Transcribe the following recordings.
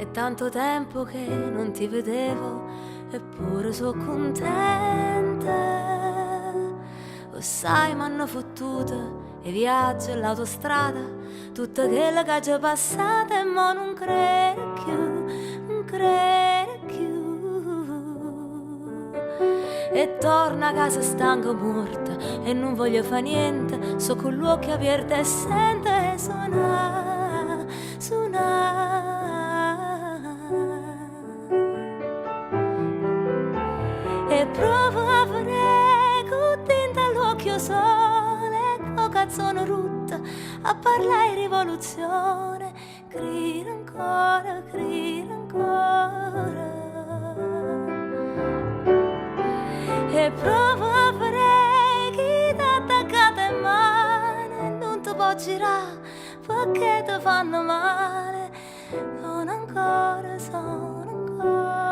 È tanto tempo che non ti vedevo, eppure so contenta. Lo sai, m'hanno fottuta i viaggi e l'autostrada, tutta quella che ha già passata, e mo non credo più, non credo più. E torna a casa stanca morta e non voglio fa niente, so con gli occhi aperti e sento e suona, suona. E provo a fare contenta all'occhio sole, con canzone rotta, a parlare di rivoluzione, grida ancora, grida ancora. E provo a fare chi t'ha attaccata in mano e non ti può girare perché ti fanno male, sono ancora, sono ancora.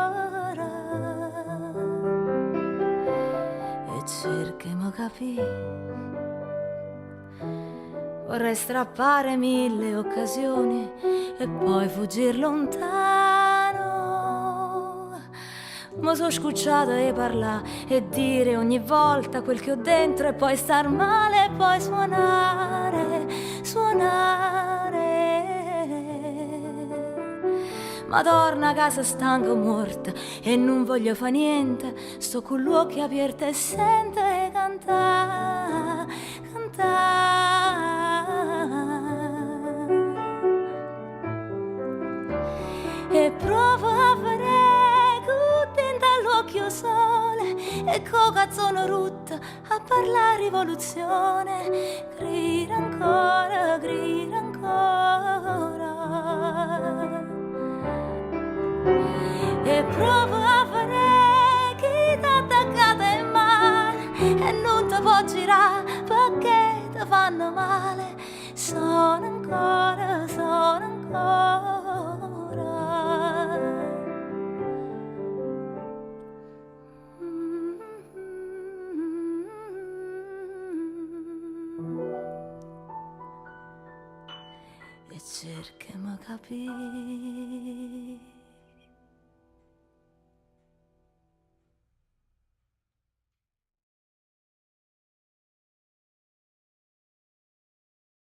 E cerchiamo capire, vorrei strappare 1000 occasioni e poi fuggir lontano, ma sono scucciata di parlare e dire ogni volta quel che ho dentro e poi star male e poi suonare, suonare. Ma torna a casa stanca morta e non voglio fa niente, sto con gli occhi aperti e sento e cantare, cantare. E provo a fare contenta all'occhio sole e con canzone rotta a parlare rivoluzione, grida ancora, grida ancora. E provo a fare chi t'ha attaccata in mano e non ti può girare perché ti fanno male, sono ancora, sono ancora. E cerchiamo capire.